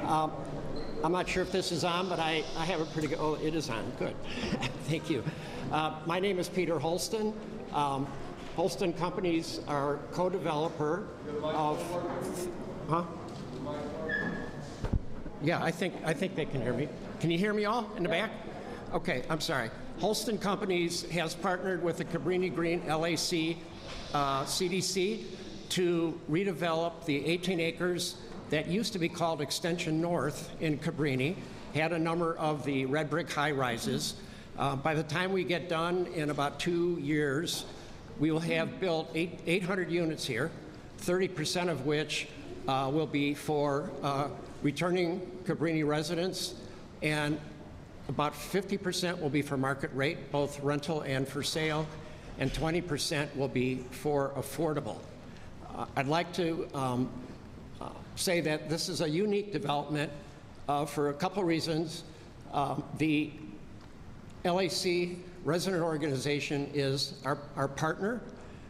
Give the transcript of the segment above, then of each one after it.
I'm not sure if this is on, but I have a pretty good, oh, it is on, good. Thank you. My name is Peter Holsten. Holsten Companies are co-developer of, Yeah, I think they can hear me. Can you hear me all in the back? Okay, I'm sorry. Holsten Companies has partnered with the Cabrini Green LAC CDC to redevelop the 18 acres that used to be called Extension North in Cabrini, had a number of the red brick high-rises. By the time we get done in about 2 years, we will have built 800 units here, 30% of which will be for returning Cabrini residents, and about 50% will be for market rate, both rental and for sale, and 20% will be for affordable. I'd like to say that this is a unique development for a couple reasons. The LAC resident organization is our partner.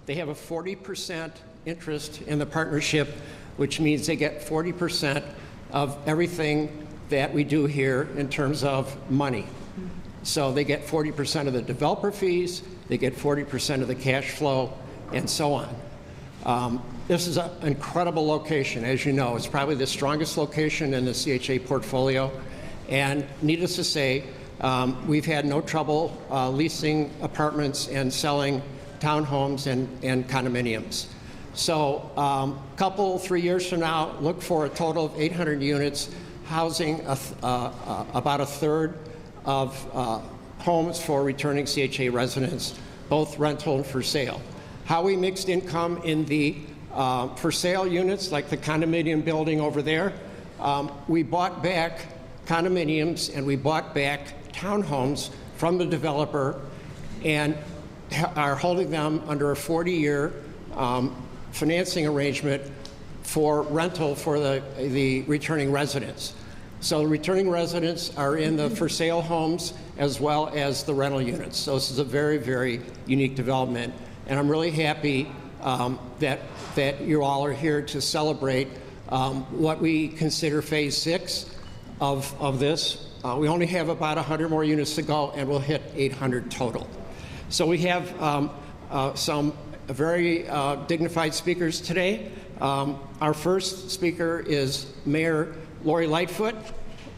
They have a 40% interest in the partnership, which means they get 40% of everything that we do here in terms of money. So they get 40% of the developer fees, they get 40% of the cash flow, and so on. This is an incredible location. As you know, it's probably the strongest location in the CHA portfolio. And needless to say, we've had no trouble leasing apartments and selling townhomes and condominiums. So couple, 3 years from now, look for a total of 800 units housing about a third of homes for returning CHA residents, both rental and for sale. How we mixed income in the for sale units, like the condominium building over there, we bought back condominiums and we bought back townhomes from the developer and are holding them under a 40-year financing arrangement for rental for the returning residents. So the returning residents are in the for sale homes as well as the rental units. So this is a very, very unique development. And I'm really happy that you all are here to celebrate what we consider phase 6 of this. We only have about 100 more units to go and we'll hit 800 total. So we have some very dignified speakers today. Our first speaker is Mayor Lori Lightfoot,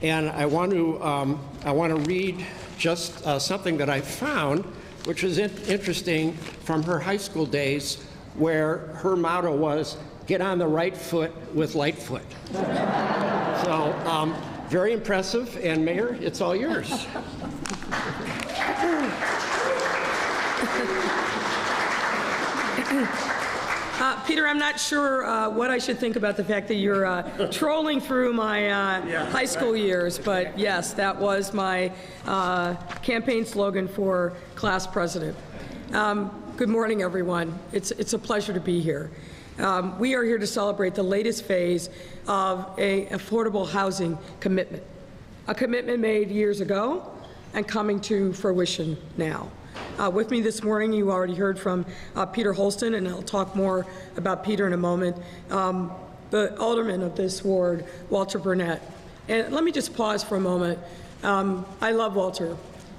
and I want to read just something that I found, which was interesting from her high school days, where her motto was, "Get on the right foot with Lightfoot." So very impressive, and Mayor, it's all yours. Peter, I'm not sure what I should think about the fact that you're trolling through my high school years, but yes, that was my campaign slogan for class president. Good morning, everyone. It's a pleasure to be here. We are here to celebrate the latest phase of an affordable housing commitment, a commitment made years ago and coming to fruition now. With me this morning, you already heard from Peter Holsten, and I'll talk more about Peter in a moment, the alderman of this ward, Walter Burnett. And let me just pause for a moment. I love Walter.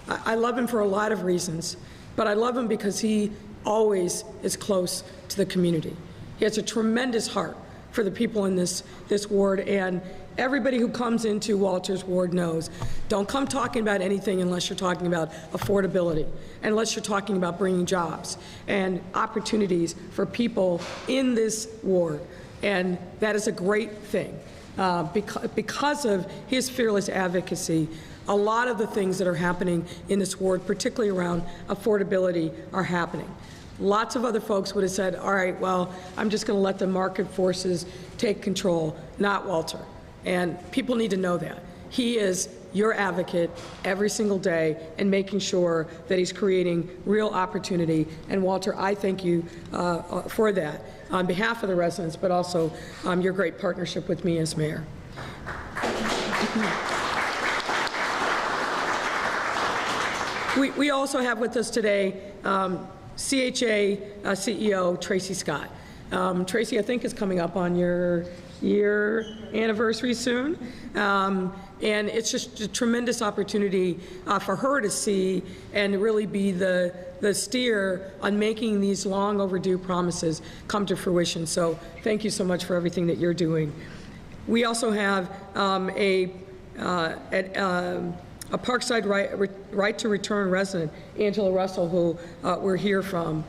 I love him for a lot of reasons, but I love him because he always is close to the community. He has a tremendous heart for the people in this ward, and everybody who comes into Walter's ward knows, don't come talking about anything unless you're talking about affordability, unless you're talking about bringing jobs and opportunities for people in this ward. And that is a great thing. Because of his fearless advocacy, a lot of the things that are happening in this ward, particularly around affordability, are happening. Lots of other folks would have said, all right, well, I'm just going to let the market forces take control. Not Walter. And people need to know that. He is your advocate every single day and making sure that he's creating real opportunity. And Walter, I thank you for that on behalf of the residents, but also your great partnership with me as mayor. We also have with us today CHA CEO Tracy Scott. Tracy, I think, is coming up on your year anniversary soon. And it's just a tremendous opportunity for her to see and really be the steer on making these long overdue promises come to fruition. So thank you so much for everything that you're doing. We also have a Parkside right to return resident, Angela Russell, who we're here from.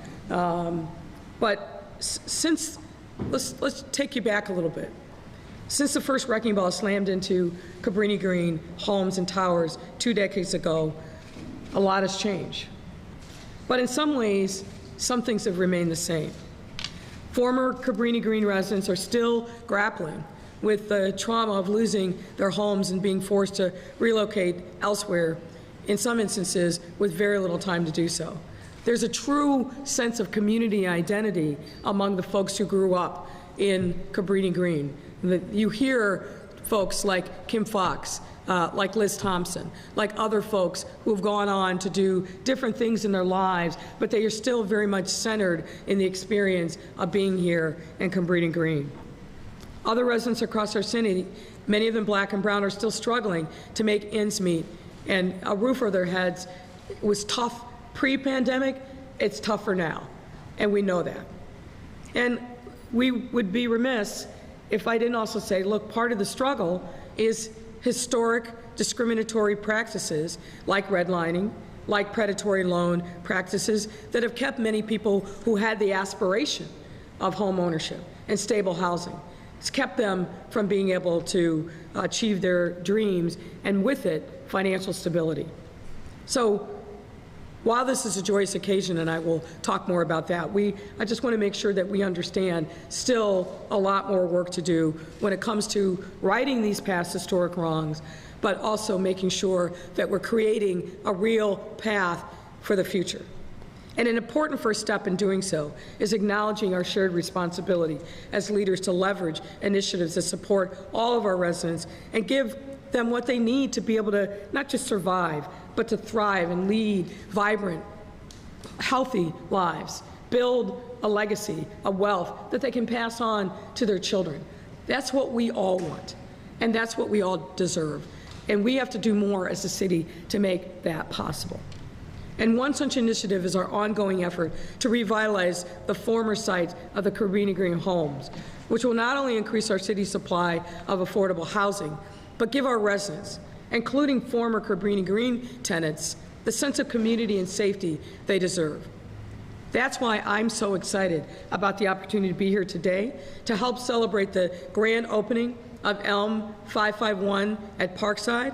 But since, let's take you back a little bit. Since the first wrecking ball slammed into Cabrini Green homes and towers 2 decades ago, a lot has changed. But in some ways, some things have remained the same. Former Cabrini Green residents are still grappling with the trauma of losing their homes and being forced to relocate elsewhere, in some instances with very little time to do so. There's a true sense of community identity among the folks who grew up in Cabrini Green. You hear folks like Kim Fox, like Liz Thompson, like other folks who have gone on to do different things in their lives, but they are still very much centered in the experience of being here in Cabrini Green. Other residents across our city, many of them black and brown, are still struggling to make ends meet, and a roof over their heads was tough pre-pandemic. It's tougher now, and we know that. And we would be remiss if I didn't also say, look, part of the struggle is historic discriminatory practices like redlining, like predatory loan practices that have kept many people who had the aspiration of home ownership and stable housing. It's kept them from being able to achieve their dreams, and with it, financial stability. So while this is a joyous occasion, and I will talk more about that, I just want to make sure that we understand still a lot more work to do when it comes to righting these past historic wrongs, but also making sure that we're creating a real path for the future. And an important first step in doing so is acknowledging our shared responsibility as leaders to leverage initiatives that support all of our residents and give them what they need to be able to not just survive, but to thrive and lead vibrant, healthy lives, build a legacy, a wealth that they can pass on to their children. That's what we all want, and that's what we all deserve. And we have to do more as a city to make that possible. And one such initiative is our ongoing effort to revitalize the former site of the Cabrini Green homes, which will not only increase our city's supply of affordable housing, but give our residents, including former Cabrini Green tenants, the sense of community and safety they deserve. That's why I'm so excited about the opportunity to be here today to help celebrate the grand opening of Elm 551 at Parkside,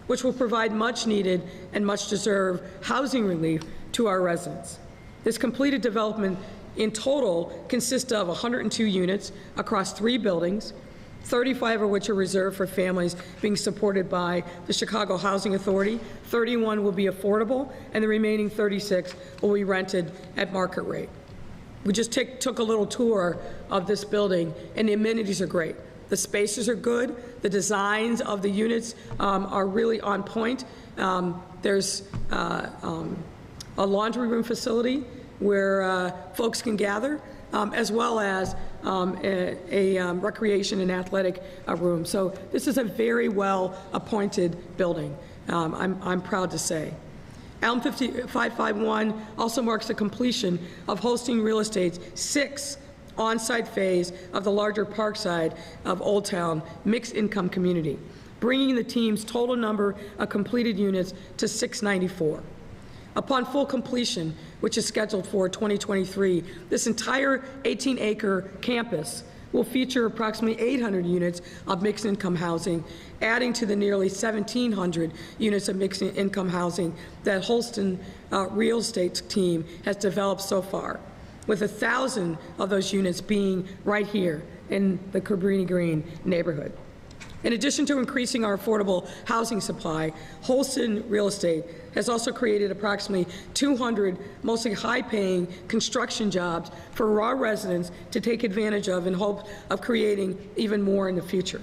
which will provide much needed and much deserved housing relief to our residents. This completed development in total consists of 102 units across 3 buildings, 35 of which are reserved for families being supported by the Chicago Housing Authority, 31 will be affordable, and the remaining 36 will be rented at market rate. We just took a little tour of this building, and the amenities are great. The spaces are good. The designs of the units are really on point. There's a laundry room facility where folks can gather, as well as a recreation and athletic room. So this is a very well appointed building, I'm proud to say. Elm 551 also marks the completion of Holsten Real Estate's 6th on-site phase of the larger Parkside of Old Town mixed income community, bringing the team's total number of completed units to 694. Upon full completion, which is scheduled for 2023, this entire 18-acre campus will feature approximately 800 units of mixed income housing, adding to the nearly 1,700 units of mixed income housing that Holsten Real Estate team has developed so far, with 1,000 of those units being right here in the Cabrini Green neighborhood. In addition to increasing our affordable housing supply, Holsten Real Estate has also created approximately 200 mostly high-paying construction jobs for our residents to take advantage of in hope of creating even more in the future.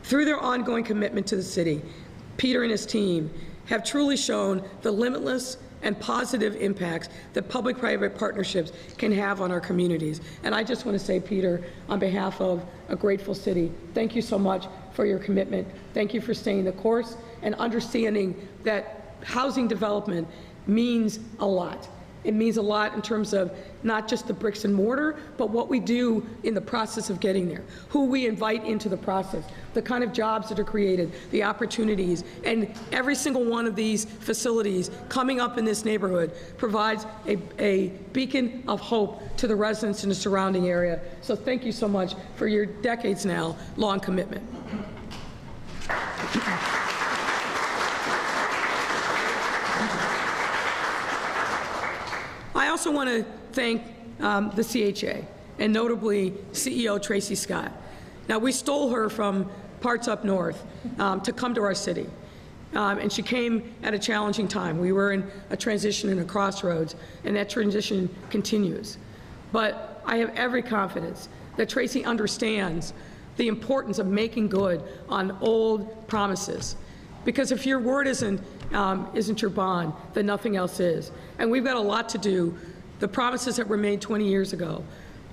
Through their ongoing commitment to the city, Peter and his team have truly shown the limitless and positive impacts that public-private partnerships can have on our communities. And I just want to say, Peter, on behalf of a grateful city, thank you so much for your commitment. Thank you for staying the course and understanding that housing development means a lot. It means a lot in terms of not just the bricks and mortar, but what we do in the process of getting there, who we invite into the process, the kind of jobs that are created, the opportunities, and every single one of these facilities coming up in this neighborhood provides a beacon of hope to the residents in the surrounding area. So thank you so much for your decades now long commitment. I also want to thank the CHA, and notably CEO Tracy Scott. Now, we stole her from parts up north to come to our city, and she came at a challenging time. We were in a transition and a crossroads, and that transition continues. But I have every confidence that Tracy understands the importance of making good on old promises. Because if your word isn't your bond, then nothing else is. And we've got a lot to do. The promises that were made 20 years ago,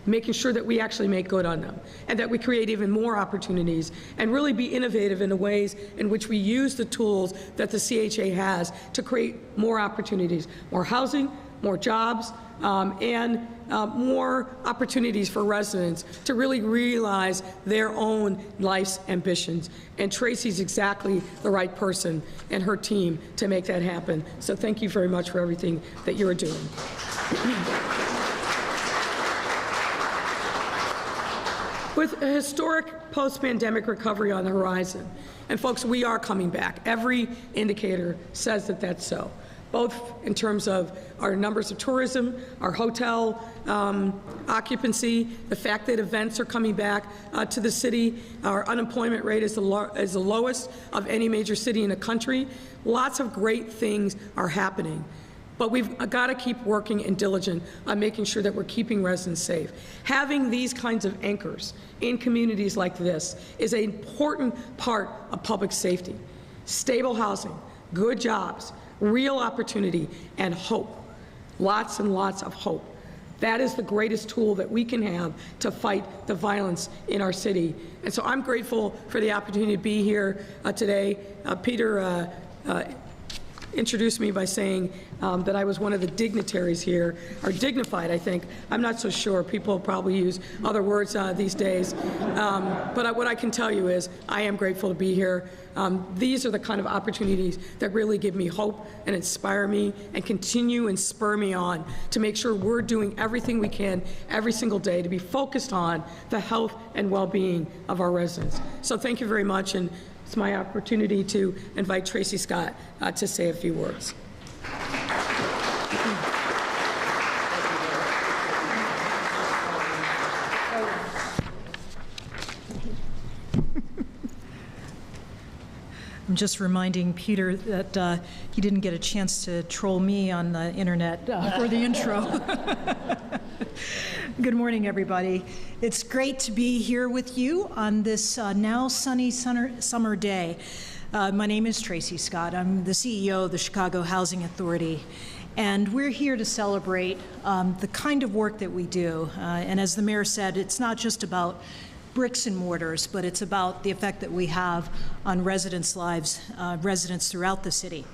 making sure that we actually make good on them, and that we create even more opportunities, and really be innovative in the ways in which we use the tools that the CHA has to create more opportunities, more housing, more jobs, and more opportunities for residents to really realize their own life's ambitions. And Tracy's exactly the right person and her team to make that happen. So thank you very much for everything that you're doing. With a historic post-pandemic recovery on the horizon, and folks, we are coming back. Every indicator says that that's so, both in terms of our numbers of tourism, our hotel occupancy, the fact that events are coming back to the city. Our unemployment rate is the lowest of any major city in the country. Lots of great things are happening. But we've got to keep working and diligent on making sure that we're keeping residents safe. Having these kinds of anchors in communities like this is an important part of public safety. Stable housing, good jobs, real opportunity, and hope. Lots and lots of hope. That is the greatest tool that we can have to fight the violence in our city. And so I'm grateful for the opportunity to be here today. Peter introduced me by saying that I was one of the dignitaries here, or dignified, I think. I'm not so sure. People probably use other words these days. But what I can tell you is I am grateful to be here. These are the kind of opportunities that really give me hope and inspire me and continue and spur me on to make sure we're doing everything we can every single day to be focused on the health and well-being of our residents. So thank you very much. And it's my opportunity to invite Tracy Scott to say a few words. I'm just reminding Peter that he didn't get a chance to troll me on the internet for the intro. Good morning, everybody. It's great to be here with you on this now sunny summer day. My name is Tracy Scott. I'm the CEO of the Chicago Housing Authority, and we're here to celebrate the kind of work that we do. And as the mayor said, it's not just about bricks and mortars, but it's about the effect that we have on residents' lives, residents throughout the city.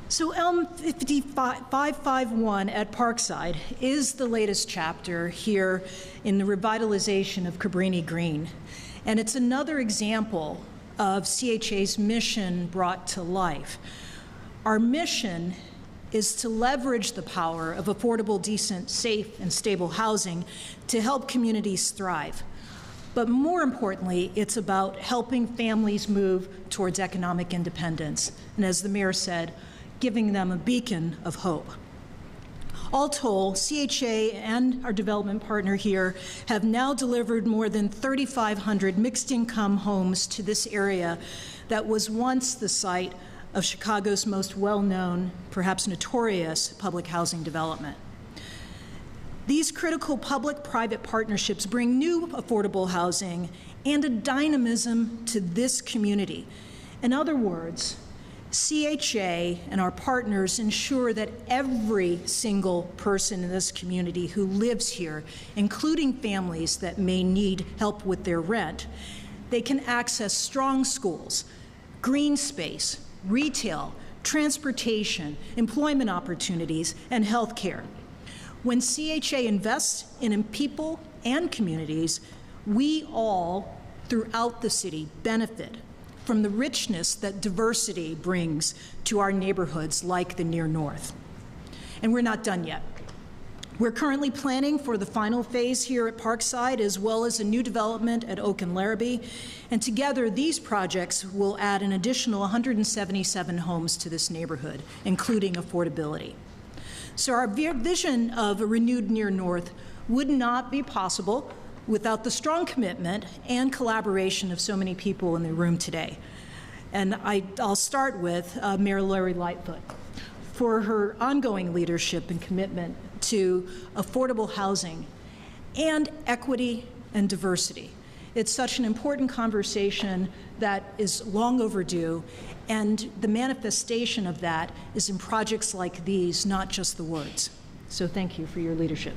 So Elm 551 at Parkside is the latest chapter here in the revitalization of Cabrini Green. And it's another example of CHA's mission brought to life. Our mission is to leverage the power of affordable, decent, safe, and stable housing to help communities thrive. But more importantly, it's about helping families move towards economic independence. And as the mayor said, giving them a beacon of hope. All told, CHA and our development partner here have now delivered more than 3,500 mixed-income homes to this area that was once the site of Chicago's most well-known, perhaps notorious, public housing development. These critical public-private partnerships bring new affordable housing and a dynamism to this community. In other words, CHA and our partners ensure that every single person in this community who lives here, including families that may need help with their rent, they can access strong schools, green space, retail, transportation, employment opportunities, and health care. When CHA invests in people and communities, we all throughout the city benefit from the richness that diversity brings to our neighborhoods like the Near North. And we're not done yet. We're currently planning for the final phase here at Parkside, as well as a new development at Oak and Larrabee. And together, these projects will add an additional 177 homes to this neighborhood, including affordability. So our vision of a renewed Near North would not be possible without the strong commitment and collaboration of so many people in the room today. And I'll start with Mayor Lori Lightfoot for her ongoing leadership and commitment to affordable housing and equity and diversity. It's such an important conversation that is long overdue, and the manifestation of that is in projects like these, not just the words. So thank you for your leadership.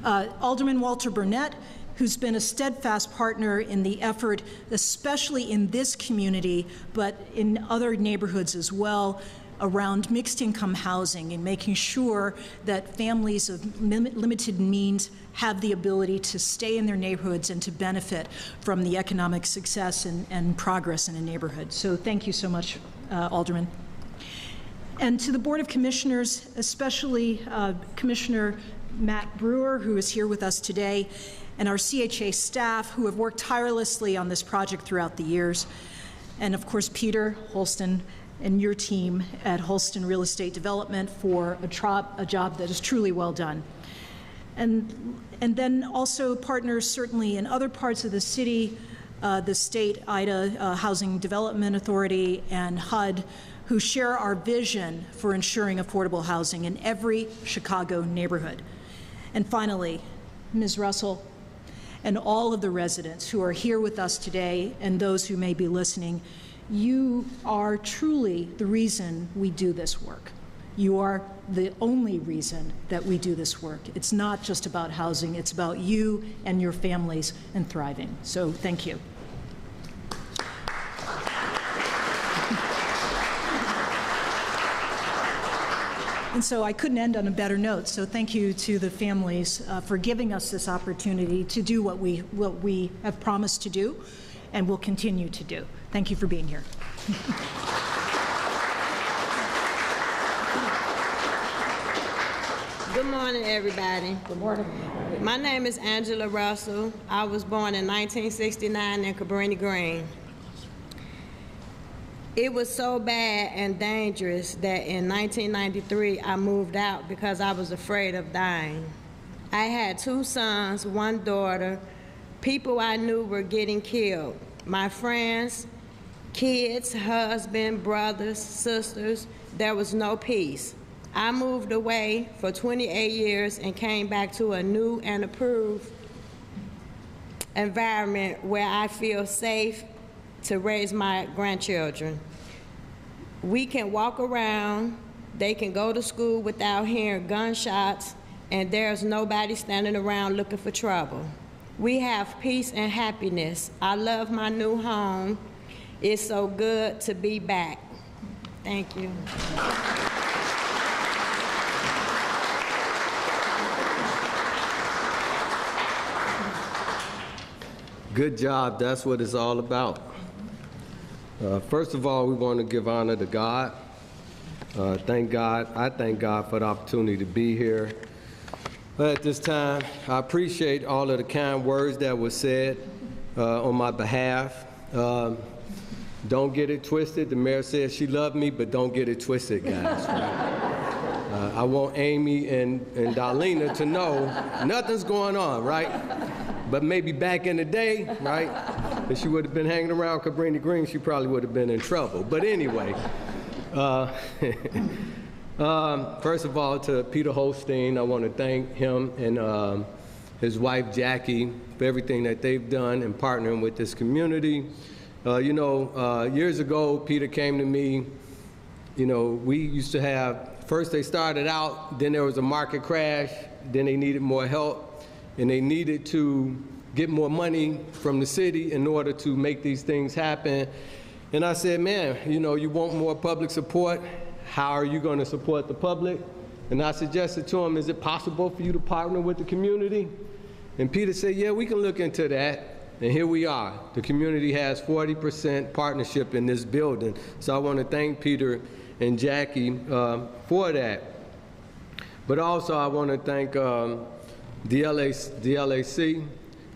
Alderman Walter Burnett, who's been a steadfast partner in the effort, especially in this community, but in other neighborhoods as well, around mixed income housing and making sure that families of limited means have the ability to stay in their neighborhoods and to benefit from the economic success and progress in a neighborhood. So thank you so much, Alderman. And to the Board of Commissioners, especially Commissioner Matt Brewer, who is here with us today, and our CHA staff who have worked tirelessly on this project throughout the years, and of course Peter Holsten and your team at Holsten Real Estate Development for a job that is truly well done. And then also partners certainly in other parts of the city, the state IDA Housing Development Authority and HUD, who share our vision for ensuring affordable housing in every Chicago neighborhood. And finally, Ms. Russell and all of the residents who are here with us today and those who may be listening, you are truly the reason we do this work. You are the only reason that we do this work. It's not just about housing, it's about you and your families and thriving. So thank you. And so I couldn't end on a better note, so thank you to the families for giving us this opportunity to do what we have promised to do and will continue to do. Thank you for being here. Good morning, everybody. Good morning. My name is Angela Russell. I was born in 1969 in Cabrini Green. It was so bad and dangerous that in 1993 I moved out because I was afraid of dying. I had 2 sons, 1 daughter. People I knew were getting killed. My friends, kids, husband, brothers, sisters, there was no peace. I moved away for 28 years and came back to a new and approved environment where I feel safe to raise my grandchildren. We can walk around, they can go to school without hearing gunshots, and there's nobody standing around looking for trouble. We have peace and happiness. I love my new home. It's so good to be back. Thank you. Good job. That's what it's all about. First of all, we want to give honor to God. Thank God. I thank God for the opportunity to be here at this time. I appreciate all of the kind words that were said on my behalf. Don't get it twisted. The mayor said she loved me, but don't get it twisted, guys. Right? I want Amy and Darlena to know nothing's going on, right? But maybe back in the day, right, if she would have been hanging around Cabrini Green, she probably would have been in trouble. But anyway, first of all, to Peter Holsten, I want to thank him and his wife, Jackie, for everything that they've done in partnering with this community Years ago, Peter came to me. We used to have, first they started out, then there was a market crash, then they needed more help, and they needed to get more money from the city in order to make these things happen. And I said, man, you want more public support? How are you going to support the public? And I suggested to him, is it possible for you to partner with the community? And Peter said, yeah, we can look into that. And here we are. The community has 40% partnership in this building. So I want to thank Peter and Jackie for that. But also I want to thank the LAC,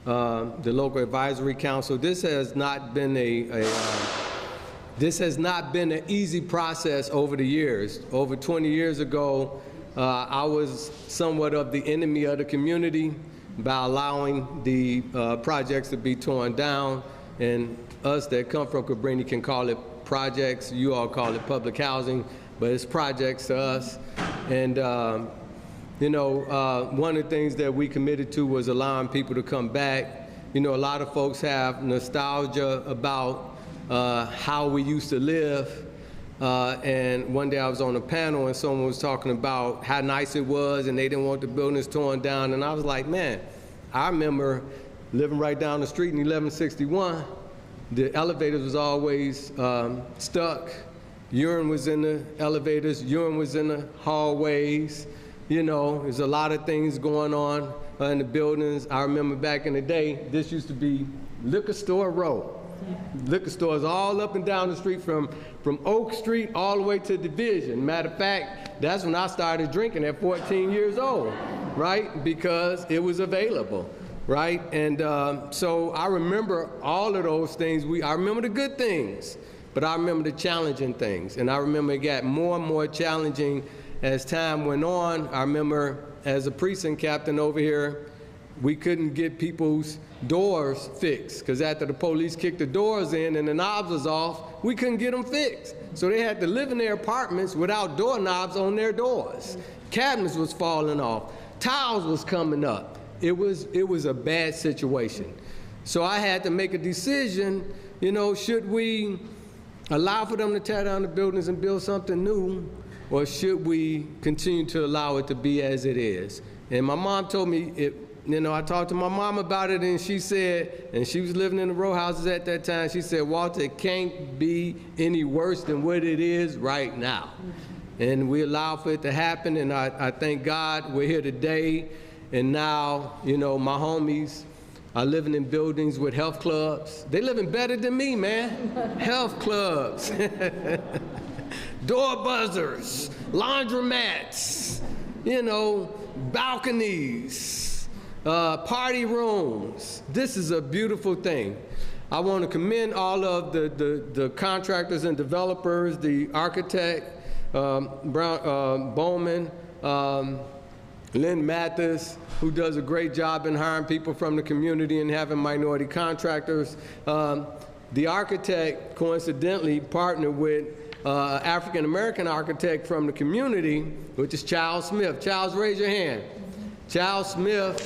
the Local Advisory Council. This has not been an easy process over the years. Over 20 years ago, I was somewhat of the enemy of the community by allowing the projects to be torn down, and us that come from Cabrini can call it projects. You all call it public housing, but it's projects to us. And one of the things that we committed to was allowing people to come back. A lot of folks have nostalgia about how we used to live. And one day I was on a panel and someone was talking about how nice it was and they didn't want the buildings torn down. And I was like, man, I remember living right down the street in 1161. The elevators was always stuck. Urine was in the elevators. Urine was in the hallways. There's a lot of things going on in the buildings. I remember back in the day, this used to be Liquor Store Row. Liquor stores all up and down the street from Oak Street all the way to Division. Matter of fact, that's when I started drinking at 14 years old, right? Because it was available, right? And so I remember all of those things. I remember the good things, but I remember the challenging things. And I remember it got more and more challenging as time went on. I remember as a precinct captain over here, we couldn't get people's doors fixed because after the police kicked the doors in and the knobs was off, we couldn't get them fixed. So they had to live in their apartments without doorknobs on their doors. Cabinets was falling off. Tiles was coming up. It was a bad situation. So I had to make a decision, should we allow for them to tear down the buildings and build something new, or should we continue to allow it to be as it is? And my mom told me, I talked to my mom about it, and she said, and she was living in the row houses at that time, she said, Walter, it can't be any worse than what it is right now. And we allow for it to happen, and I thank God we're here today. And now, my homies are living in buildings with health clubs. They living better than me, man. Health clubs, door buzzers, laundromats, balconies, party rooms. This is a beautiful thing. I want to commend all of the contractors and developers, the architect, Bowman, Lynn Mathis, who does a great job in hiring people from the community and having minority contractors. The architect, coincidentally, partnered with African-American architect from the community, which is Charles Smith. Charles, raise your hand. Charles Smith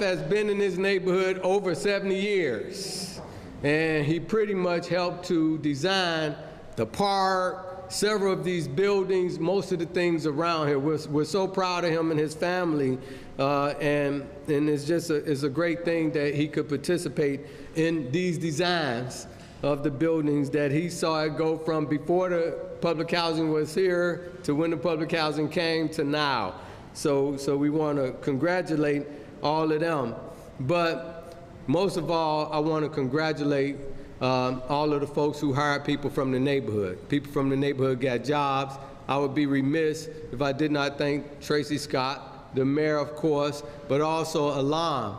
has been in this neighborhood over 70 years, and he pretty much helped to design the park, several of these buildings, most of the things around here. We're so proud of him and his family, and it's just it's a great thing that he could participate in these designs of the buildings that he saw it go from before the public housing was here to when the public housing came to now. So we want to congratulate all of them. But most of all, I want to congratulate all of the folks who hired people from the neighborhood. People from the neighborhood got jobs. I would be remiss if I did not thank Tracy Scott, the mayor, of course, but also Alam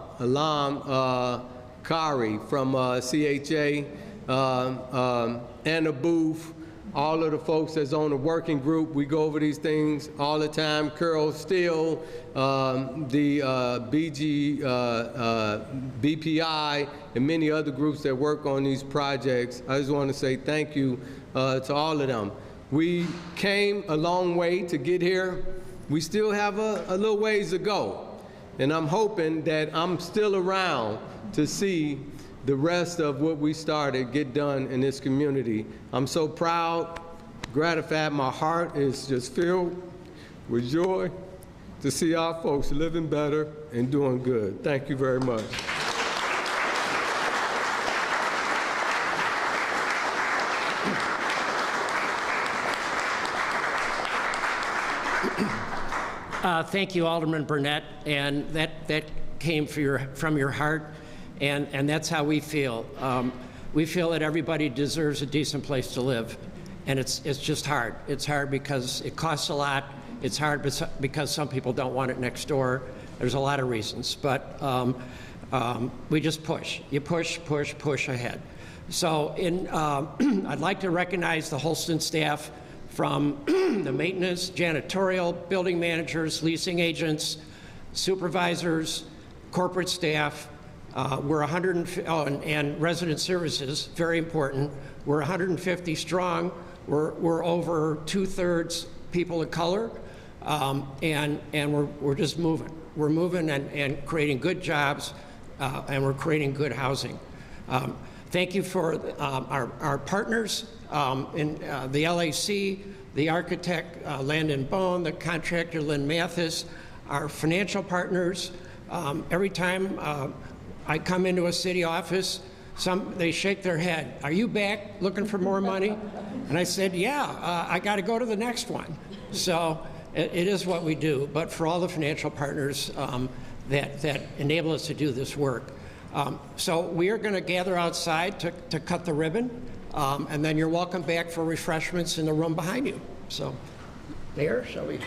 Kari from CHA, Anna Booth, all of the folks that's on the working group. We go over these things all the time. Carol Steele, the BPI, and many other groups that work on these projects. I just want to say thank you to all of them. We came a long way to get here. We still have a little ways to go. and I'm hoping that I'm still around to see the rest of what we started get done in this community. I'm so proud, gratified. My heart is just filled with joy to see our folks living better and doing good. Thank you very much. Thank you, Alderman Burnett, and that came from your heart, and that's how we feel. We feel that everybody deserves a decent place to live, and it's just hard. It's hard because it costs a lot. It's hard because some people don't want it next door. There's a lot of reasons, but we just push. You push ahead. So I'd like to recognize the Holsten staff from the maintenance, janitorial, building managers, leasing agents, supervisors, corporate staff. We're and resident services, very important. We're 150 strong. We're over 2/3 people of color, and we're just moving. We're moving and creating good jobs, and we're creating good housing. Thank you for our partners in the LAC, the architect Landon Bone, the contractor Lynn Mathis, our financial partners. Every time I come into a city office, they shake their head. Are you back looking for more money? And I said, yeah, I got to go to the next one. So it is what we do. But for all the financial partners that enable us to do this work. So we are going to gather outside to cut the ribbon, and then you're welcome back for refreshments in the room behind you. So there, shall we?